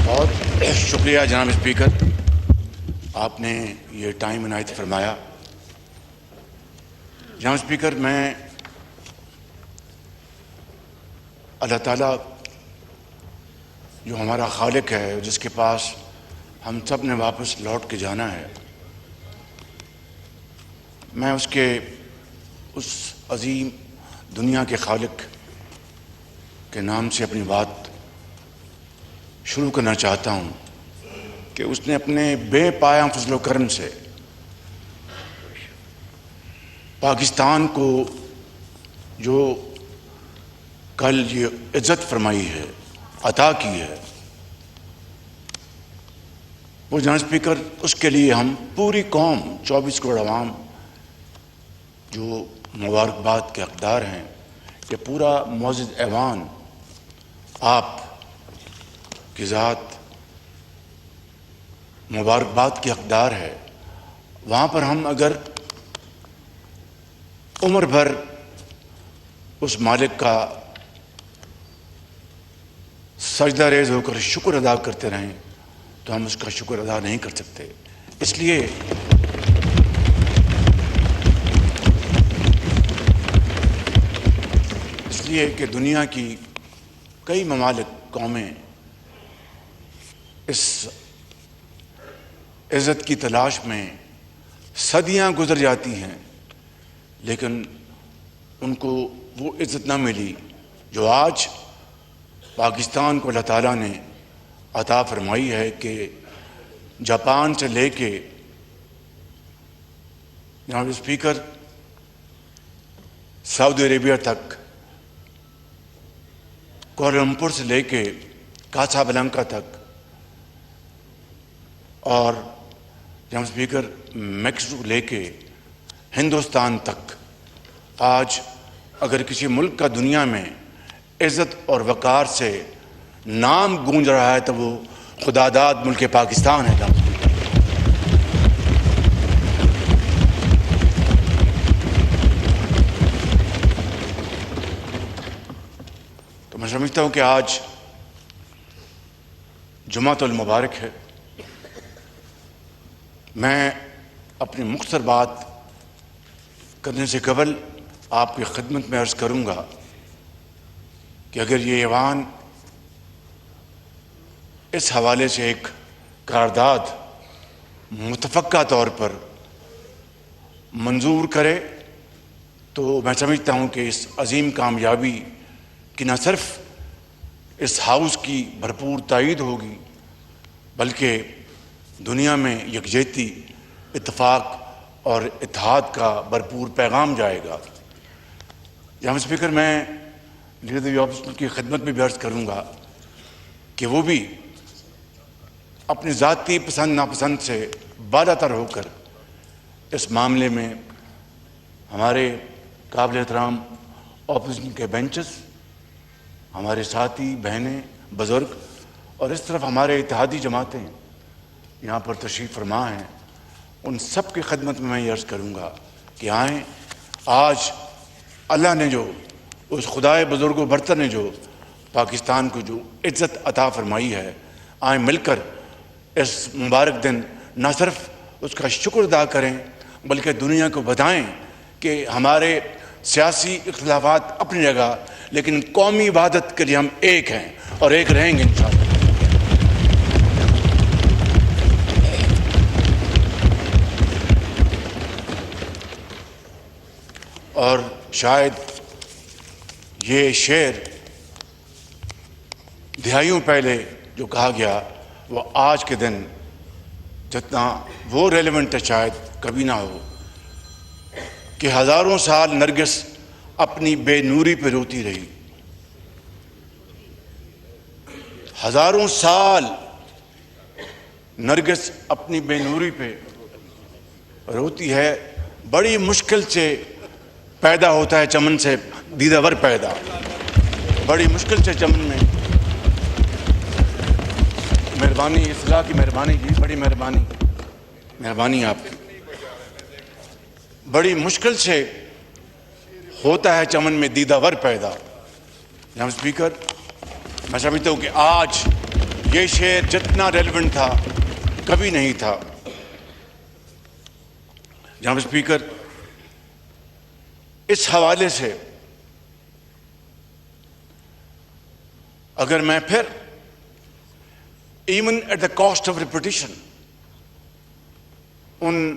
بہت شکریہ جناب اسپیکر، آپ نے یہ ٹائم عنایت فرمایا۔ جناب اسپیکر، میں اللہ تعالیٰ جو ہمارا خالق ہے، جس کے پاس ہم سب نے واپس لوٹ کے جانا ہے، میں اس عظیم دنیا کے خالق کے نام سے اپنی بات شروع کرنا چاہتا ہوں کہ اس نے اپنے بے پایہ فضل و کرم سے پاکستان کو جو کل یہ عزت فرمائی ہے، عطا کی ہے، وہ جناب اسپیکر اس کے لیے ہم پوری قوم 24 کروڑ عوام جو مبارکباد کے حقدار ہیں، کہ پورا معزز ایوان آپ کی ذات مبارکباد کی حقدار ہے۔ وہاں پر ہم اگر عمر بھر اس مالک کا سجدہ ریز ہو کر شکر ادا کرتے رہیں تو ہم اس کا شکر ادا نہیں کر سکتے۔ اس لیے کہ دنیا کی کئی ممالک، قومیں اس عزت کی تلاش میں صدیاں گزر جاتی ہیں، لیکن ان کو وہ عزت نہ ملی جو آج پاکستان کو اللہ تعالیٰ نے عطا فرمائی ہے، کہ جاپان سے لے کے جناب اسپیکر سعودی عربیہ تک، کوالالمپور سے لے کے کاسابلانکا تک، اور جناب اسپیکر میکسیکو لے کے ہندوستان تک، آج اگر کسی ملک کا دنیا میں عزت اور وقار سے نام گونج رہا ہے تو وہ خدا داد ملک پاکستان ہے۔ تو میں سمجھتا ہوں کہ آج جمعۃ المبارک ہے۔ میں اپنی مختصر بات کرنے سے قبل آپ کی خدمت میں عرض کروں گا کہ اگر یہ ایوان اس حوالے سے ایک قرارداد متفقہ طور پر منظور کرے تو میں سمجھتا ہوں کہ اس عظیم کامیابی کی نہ صرف اس ہاؤس کی بھرپور تائید ہوگی، بلکہ دنیا میں یکجہتی، اتفاق اور اتحاد کا بھرپور پیغام جائے گا۔ جناب اسپیکر، میں لیڈر آف کی خدمت میں بھی عرض کروں گا کہ وہ بھی اپنی ذاتی پسند ناپسند سے بالا تر ہو کر اس معاملے میں ہمارے قابل احترام اپوزیشن کے بینچز، ہمارے ساتھی بہنیں، بزرگ، اور اس طرف ہمارے اتحادی جماعتیں یہاں پر تشریف فرما ہیں، ان سب کی خدمت میں یہ عرض کروں گا کہ آئیں، آج اللہ نے جو، اس خدائے بزرگ و برتر نے جو پاکستان کو جو عزت عطا فرمائی ہے، آئیں مل کر اس مبارک دن نہ صرف اس کا شکر ادا کریں بلکہ دنیا کو بتائیں کہ ہمارے سیاسی اختلافات اپنی جگہ، لیکن قومی وحدت کے لیے ہم ایک ہیں اور ایک رہیں گے انشاءاللہ۔ اور شاید یہ شعر دہائیوں پہلے جو کہا گیا وہ آج کے دن جتنا وہ ریلیونٹ ہے شاید کبھی نہ ہو، کہ ہزاروں سال نرگس اپنی بے نوری پہ روتی رہی، ہزاروں سال نرگس اپنی بے نوری پہ روتی ہے، بڑی مشکل سے پیدا ہوتا ہے چمن سے دیدہ ور پیدا، بڑی مشکل سے چمن میں، مہربانی، اصلاح کی مہربانی جی، بڑی مہربانی آپ کی، بڑی مشکل سے ہوتا ہے چمن میں دیدہ ور پیدا۔ جناب اسپیکر، میں سمجھتا ہوں کہ آج یہ شعر جتنا ریلیونٹ تھا کبھی نہیں تھا۔ جناب اسپیکر، اس حوالے سے اگر میں پھر even at the cost of reputation ان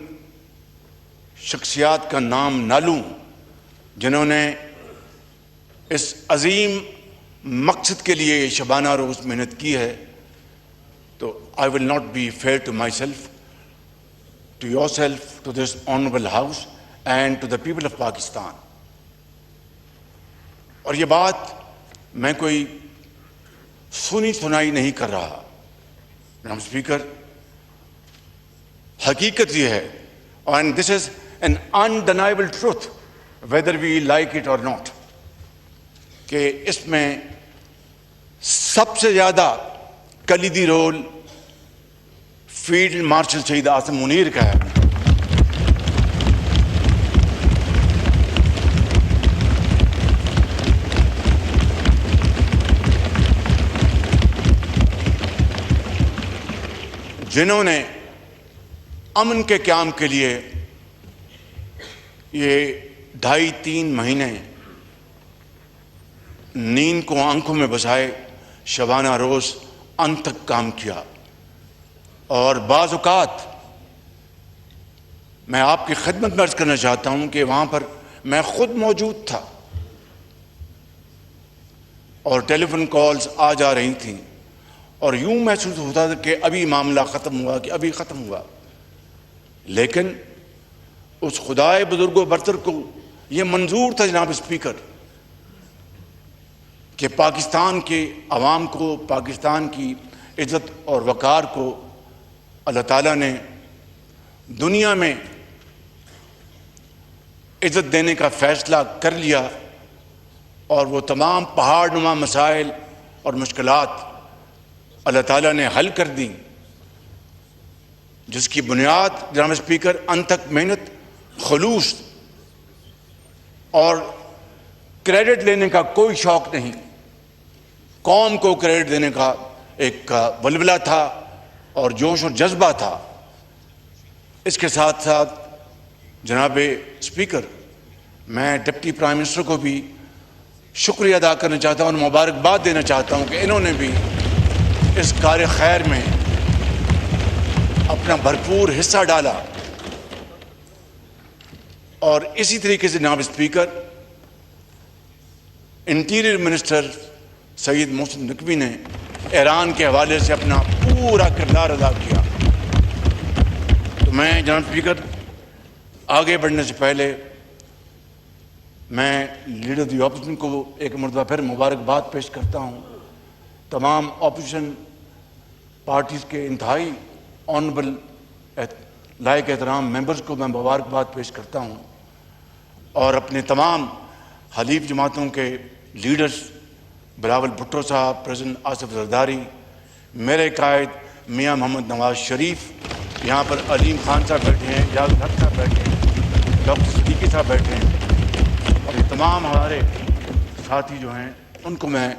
شخصیات کا نام نہ لوں جنہوں نے اس عظیم مقصد کے لیے شبانہ روز محنت کی ہے، تو I will not be fair to myself, to yourself, to this honourable house and to the people of Pakistan. اور یہ بات میں کوئی سنی سنائی نہیں کر رہا جناب اسپیکر، حقیقت یہ ہے، and this is an undeniable truth whether we like it or not, کہ اس میں سب سے زیادہ کلیدی رول فیلڈ مارشل شہید اعظم منیر کا ہے۔ جنہوں نے امن کے قیام کے لیے یہ 2.5-3 مہینے نیند کو آنکھوں میں بسائے شبانہ روز انت تک کام کیا، اور بعض اوقات میں آپ کی خدمت میں عرض کرنا چاہتا ہوں کہ وہاں پر میں خود موجود تھا اور ٹیلی فون کالز آ جا رہی تھیں، اور یوں محسوس ہوتا تھا کہ ابھی معاملہ ختم ہوا، کہ ابھی ختم ہوا، لیکن اس خدائے بزرگ و برتر کو یہ منظور تھا جناب اسپیکر کہ پاکستان کے عوام کو، پاکستان کی عزت اور وقار کو اللہ تعالیٰ نے دنیا میں عزت دینے کا فیصلہ کر لیا، اور وہ تمام پہاڑ نما مسائل اور مشکلات اللہ تعالیٰ نے حل کر دیں، جس کی بنیاد جناب اسپیکر انت تک محنت، خلوص اور کریڈٹ لینے کا کوئی شوق نہیں، قوم کو کریڈٹ دینے کا ایک ولولہ تھا اور جوش اور جذبہ تھا۔ اس کے ساتھ ساتھ جناب اسپیکر، میں ڈپٹی پرائم منسٹر کو بھی شکریہ ادا کرنا چاہتا ہوں اور مبارکباد دینا چاہتا ہوں کہ انہوں نے بھی اس کار خیر میں اپنا بھرپور حصہ ڈالا، اور اسی طریقے سے جناب اسپیکر انٹیریئر منسٹر سید محسن نقوی نے ایران کے حوالے سے اپنا پورا کردار ادا کیا۔ تو میں جناب اسپیکر آگے بڑھنے سے پہلے میں لیڈر دی اپوزیشن کو ایک مرتبہ پھر مبارکباد پیش کرتا ہوں، تمام اپوزیشن پارٹیز کے انتہائی آنریبل لائق احترام ممبرز کو میں مبارکباد پیش کرتا ہوں، اور اپنے تمام حلیف جماعتوں کے لیڈرز بلاول بھٹو صاحب، پریزیڈنٹ آصف زرداری، میرے قائد میاں محمد نواز شریف، یہاں پر علیم خان صاحب بیٹھے ہیں، اجاز الحق صاحب بیٹھے ہیں، ڈاکٹر صدیقی صاحب بیٹھے ہیں، اور یہ تمام ہمارے ساتھی جو ہیں ان کو میں